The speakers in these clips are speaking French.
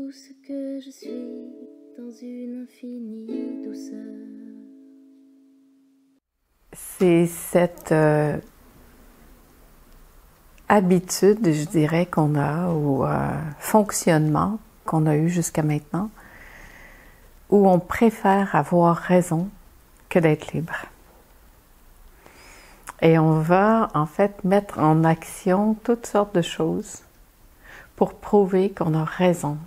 tout ce que je suis dans une infinie douceur. C'est cette habitude, je dirais, qu'on a, ou fonctionnement qu'on a eu jusqu'à maintenant, où on préfère avoir raison que d'être libre. Et on va en fait mettre en action toutes sortes de choses pour prouver qu'on a raison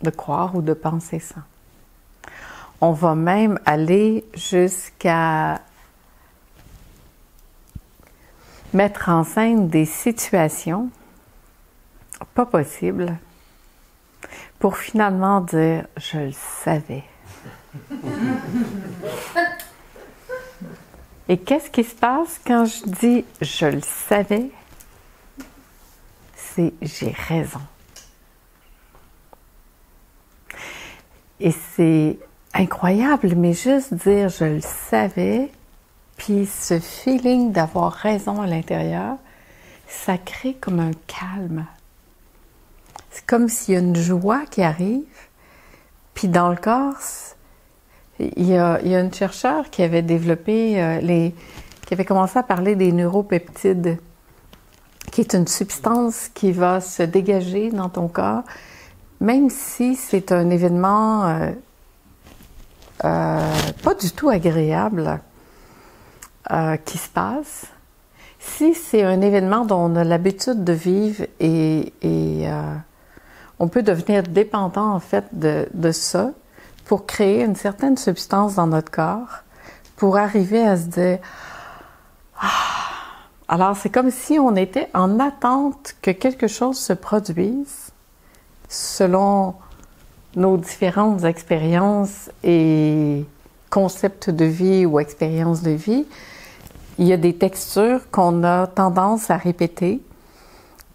de croire ou de penser ça. On va même aller jusqu'à mettre en scène des situations pas possibles pour finalement dire « je le savais ». Et qu'est-ce qui se passe quand je dis « je le savais » ? C'est « j'ai raison ». Et c'est incroyable, mais juste dire « je le savais », puis ce feeling d'avoir raison à l'intérieur, ça crée comme un calme. C'est comme s'il y a une joie qui arrive, puis dans le corps, il y a une chercheure qui avait développé, qui avait commencé à parler des neuropeptides, qui est une substance qui va se dégager dans ton corps, même si c'est un événement pas du tout agréable qui se passe. Si c'est un événement dont on a l'habitude de vivre et on peut devenir dépendant en fait de ça pour créer une certaine substance dans notre corps, pour arriver à se dire « Ah! » Alors c'est comme si on était en attente que quelque chose se produise selon nos différentes expériences et concepts de vie ou expériences de vie. Il y a des textures qu'on a tendance à répéter,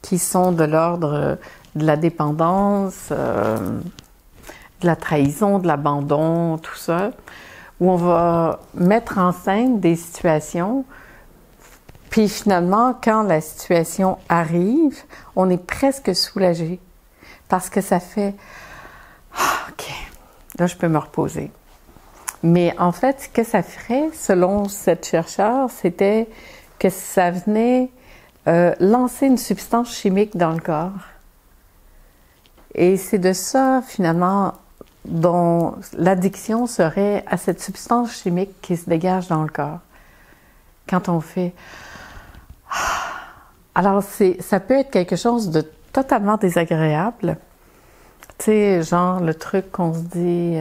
qui sont de l'ordre de la dépendance, de la trahison, de l'abandon, tout ça, où on va mettre en scène des situations, puis finalement, quand la situation arrive, on est presque soulagé, parce que ça fait « OK, là je peux me reposer ». Mais en fait, ce que ça ferait, selon cette chercheure, c'était que ça venait lancer une substance chimique dans le corps. Et c'est de ça, finalement, dont l'addiction serait à cette substance chimique qui se dégage dans le corps. Quand on fait... Alors, ça peut être quelque chose de totalement désagréable. Tu sais, genre le truc qu'on se dit...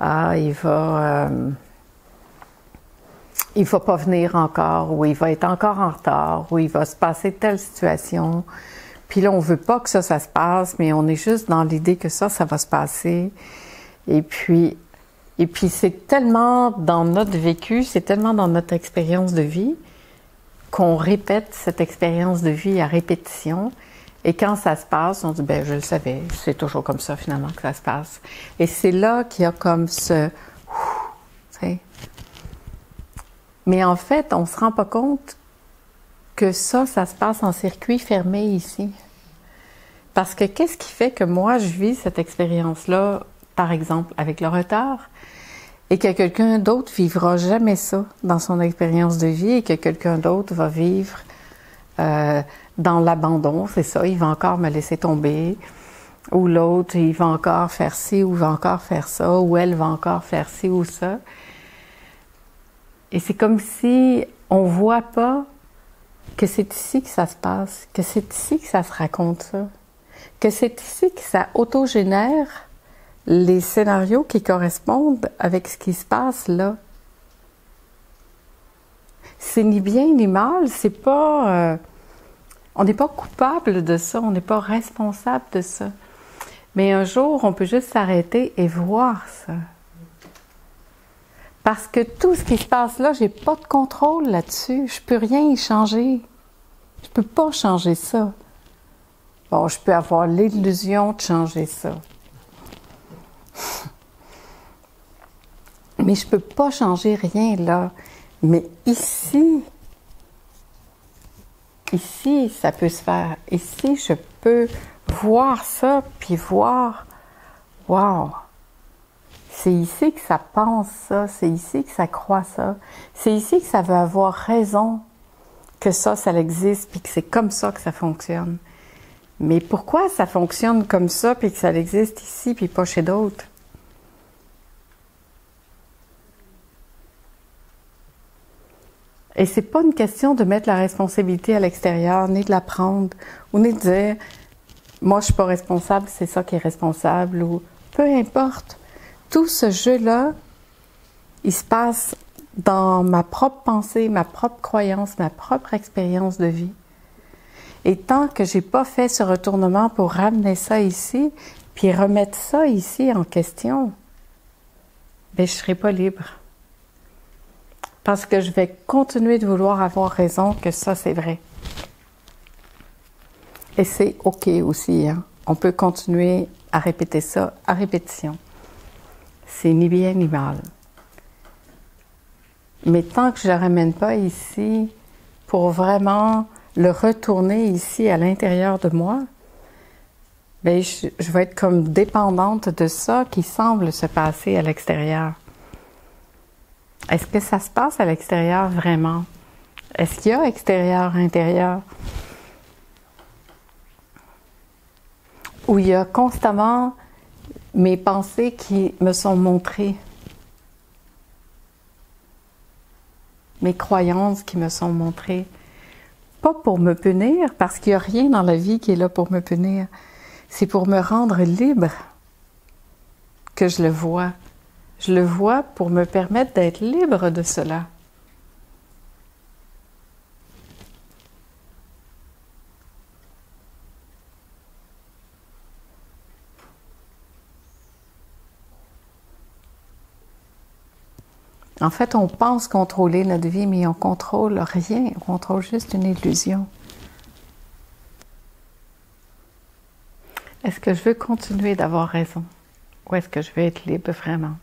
Ah, il va pas venir encore, ou il va être encore en retard, ou il va se passer telle situation. Puis là, on veut pas que ça se passe, mais on est juste dans l'idée que ça va se passer. Et puis c'est tellement dans notre vécu, c'est tellement dans notre expérience de vie qu'on répète cette expérience de vie à répétition. Et quand ça se passe, on dit, ben je le savais, c'est toujours comme ça finalement que ça se passe. Et c'est là qu'il y a comme ce... Tu sais. Mais en fait, on ne se rend pas compte que ça se passe en circuit fermé ici. Parce que qu'est-ce qui fait que moi, je vis cette expérience-là, par exemple, avec le retard, et que quelqu'un d'autre vivra jamais ça dans son expérience de vie, et que quelqu'un d'autre va vivre... dans l'abandon, c'est ça, il va encore me laisser tomber, ou l'autre, il va encore faire ci, ou va encore faire ça, ou elle va encore faire ci ou ça. Et c'est comme si on ne voit pas que c'est ici que ça se passe, que c'est ici que ça se raconte ça, que c'est ici que ça autogénère les scénarios qui correspondent avec ce qui se passe là. C'est ni bien ni mal, c'est pas... on n'est pas coupable de ça, on n'est pas responsable de ça. Mais un jour, on peut juste s'arrêter et voir ça. Parce que tout ce qui se passe là, j'ai pas de contrôle là-dessus. Je peux rien y changer. Je peux pas changer ça. Bon, je peux avoir l'illusion de changer ça. Mais je peux pas changer rien là. Mais ici, ça peut se faire. Ici, je peux voir ça, puis voir, wow, c'est ici que ça pense ça, c'est ici que ça croit ça, c'est ici que ça veut avoir raison que ça existe, puis que c'est comme ça que ça fonctionne. Mais pourquoi ça fonctionne comme ça, puis que ça existe ici, puis pas chez d'autres? Et c'est pas une question de mettre la responsabilité à l'extérieur, ni de la prendre, ou ni de dire « moi je suis pas responsable, c'est ça qui est responsable », ou peu importe. Tout ce jeu-là, il se passe dans ma propre pensée, ma propre croyance, ma propre expérience de vie. Et tant que j'ai pas fait ce retournement pour ramener ça ici, puis remettre ça ici en question, ben je serai pas libre. Parce que je vais continuer de vouloir avoir raison que ça c'est vrai. Et c'est OK aussi, hein? On peut continuer à répéter ça à répétition. C'est ni bien ni mal. Mais tant que je ne le ramène pas ici, pour vraiment le retourner ici à l'intérieur de moi, bien, je vais être comme dépendante de ça qui semble se passer à l'extérieur. Est-ce que ça se passe à l'extérieur vraiment? Est-ce qu'il y a extérieur, intérieur? Où il y a constamment mes pensées qui me sont montrées, mes croyances qui me sont montrées, pas pour me punir, parce qu'il n'y a rien dans la vie qui est là pour me punir, c'est pour me rendre libre que je le vois. Je le vois pour me permettre d'être libre de cela. En fait, on pense contrôler notre vie, mais on contrôle rien, on contrôle juste une illusion. Est-ce que je veux continuer d'avoir raison? Ou est-ce que je veux être libre vraiment?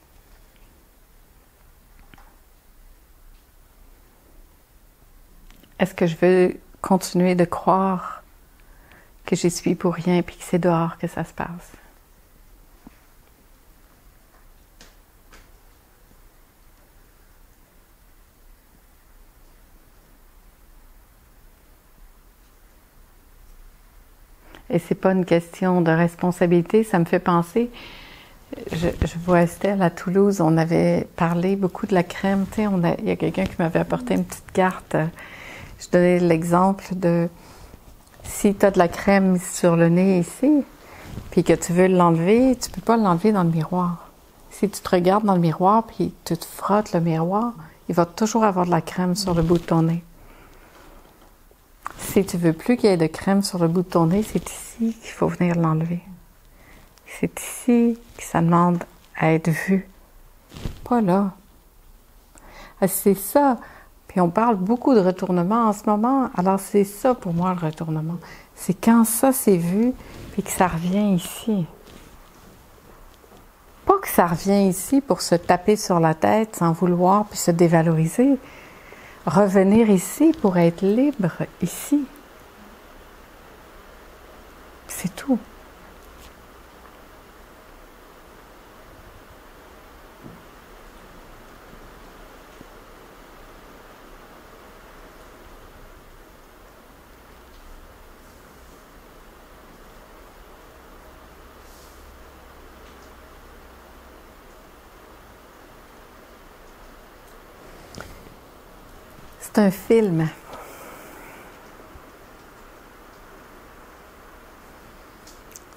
Est-ce que je veux continuer de croire que j'y suis pour rien et que c'est dehors que ça se passe? Et c'est pas une question de responsabilité, ça me fait penser, je vois Estelle à Toulouse, on avait parlé beaucoup de la crème, tu sais, il y a quelqu'un qui m'avait apporté une petite carte, je donnais l'exemple de, si tu as de la crème sur le nez ici, puis que tu veux l'enlever, tu peux pas l'enlever dans le miroir. Si tu te regardes dans le miroir, puis tu te frottes le miroir, il va toujours avoir de la crème sur le bout de ton nez. Si tu veux plus qu'il y ait de crème sur le bout de ton nez, c'est ici qu'il faut venir l'enlever. C'est ici que ça demande à être vu, pas là. C'est ça. Puis on parle beaucoup de retournement en ce moment, alors c'est ça pour moi le retournement. C'est quand ça c'est vu, puis que ça revient ici. Pas que ça revient ici pour se taper sur la tête sans vouloir, puis se dévaloriser. Revenir ici pour être libre, ici. C'est tout. C'est un film.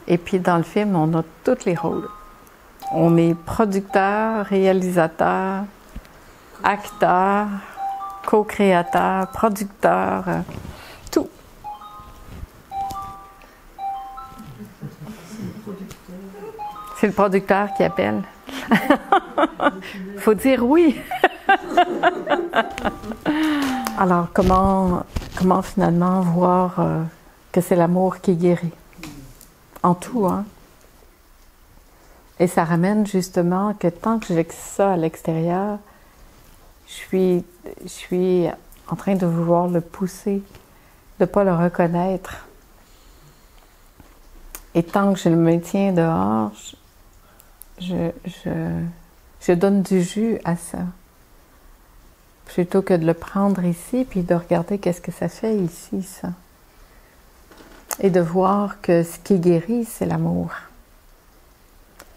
Et puis dans le film, on a tous les rôles. On est producteur, réalisateur, acteur, co-créateur, producteur, tout. C'est le producteur qui appelle. Faut dire oui. Alors, comment finalement voir que c'est l'amour qui guérit? En tout, hein? Et ça ramène justement que tant que j'ai ça à l'extérieur, je suis en train de vouloir le pousser, de ne pas le reconnaître. Et tant que je le maintiens dehors, je donne du jus à ça. Plutôt que de le prendre ici, puis de regarder qu'est-ce que ça fait ici, ça. Et de voir que ce qui guérit, c'est l'amour.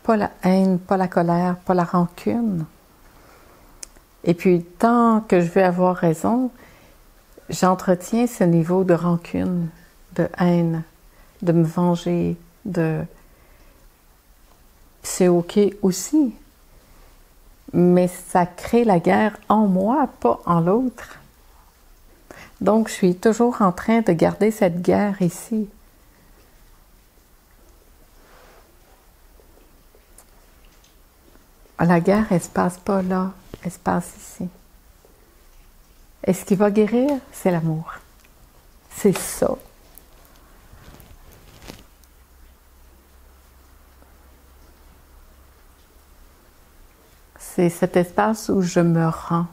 Pas la haine, pas la colère, pas la rancune. Et puis, tant que je veux avoir raison, j'entretiens ce niveau de rancune, de haine, de me venger, C'est OK aussi. Mais ça crée la guerre en moi, pas en l'autre. Donc, je suis toujours en train de garder cette guerre ici. La guerre, elle ne se passe pas là, elle se passe ici. Et ce qui va guérir, c'est l'amour. C'est ça. C'est cet espace où je me rends,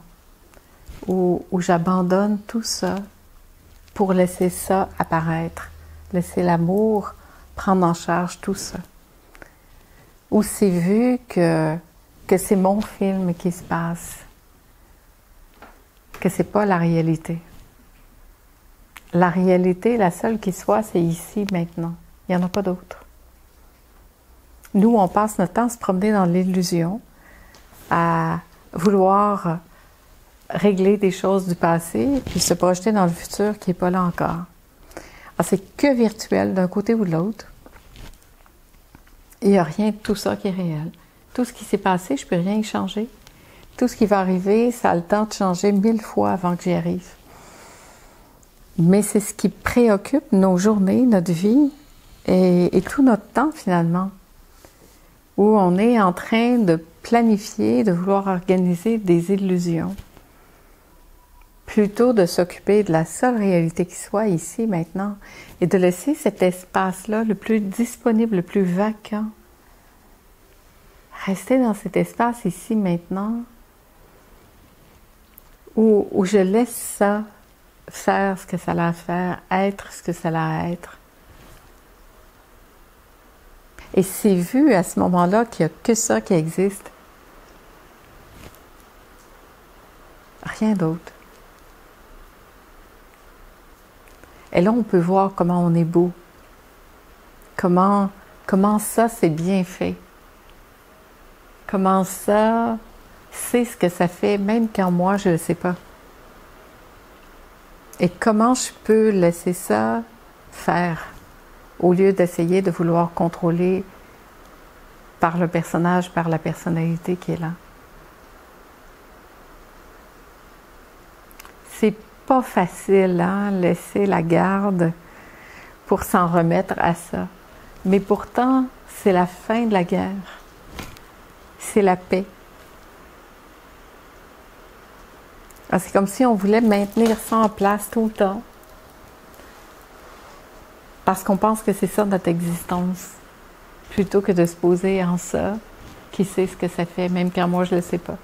où j'abandonne tout ça pour laisser ça apparaître, laisser l'amour prendre en charge tout ça. Où c'est vu que c'est mon film qui se passe, que c'est pas la réalité. La réalité, la seule qui soit, c'est ici, maintenant. Il n'y en a pas d'autre. Nous, on passe notre temps à se promener dans l'illusion, à vouloir régler des choses du passé, puis se projeter dans le futur qui n'est pas là encore. Alors, c'est que virtuel d'un côté ou de l'autre. Il n'y a rien de tout ça qui est réel. Tout ce qui s'est passé, je ne peux rien y changer. Tout ce qui va arriver, ça a le temps de changer 1000 fois avant que j'y arrive. Mais c'est ce qui préoccupe nos journées, notre vie et tout notre temps finalement. Où on est en train de planifier, de vouloir organiser des illusions. Plutôt de s'occuper de la seule réalité qui soit ici, maintenant, et de laisser cet espace-là le plus disponible, le plus vacant. Rester dans cet espace ici, maintenant, où je laisse ça faire ce que ça a à faire, être ce que ça a à être. Et c'est vu à ce moment-là qu'il n'y a que ça qui existe. Rien d'autre. Et là, on peut voir comment on est beau. Comment ça, c'est bien fait. Comment ça, c'est ce que ça fait, même quand moi, je ne le sais pas. Et comment je peux laisser ça faire, au lieu d'essayer de vouloir contrôler par le personnage, par la personnalité qui est là. C'est pas facile, hein, laisser la garde pour s'en remettre à ça. Mais pourtant, c'est la fin de la guerre. C'est la paix. C'est comme si on voulait maintenir ça en place tout le temps. Parce qu'on pense que c'est ça notre existence. Plutôt que de se poser en ça, qui sait ce que ça fait, même quand moi je ne le sais pas.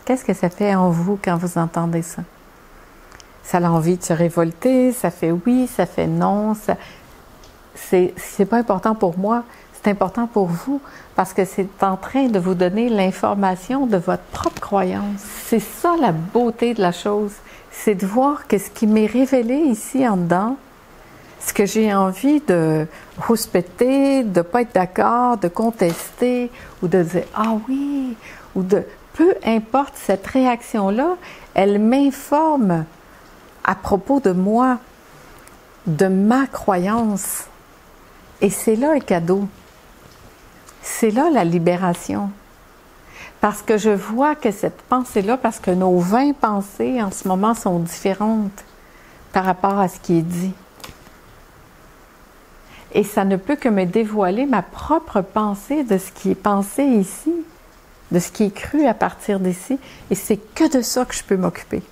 Qu'est-ce que ça fait en vous quand vous entendez ça? Ça a envie de se révolter, ça fait oui, ça fait non. C'est pas important pour moi, c'est important pour vous parce que c'est en train de vous donner l'information de votre propre croyance. C'est ça la beauté de la chose, c'est de voir que ce qui m'est révélé ici en dedans, ce que j'ai envie de rouspéter, de ne pas être d'accord, de contester ou de dire « Ah oui » ou de... Peu importe cette réaction-là, elle m'informe à propos de moi, de ma croyance. Et c'est là le cadeau. C'est là la libération. Parce que je vois que cette pensée-là, parce que nos 20 pensées en ce moment sont différentes par rapport à ce qui est dit. Et ça ne peut que me dévoiler ma propre pensée de ce qui est pensé ici, de ce qui est cru à partir d'ici. Et c'est que de ça que je peux m'occuper.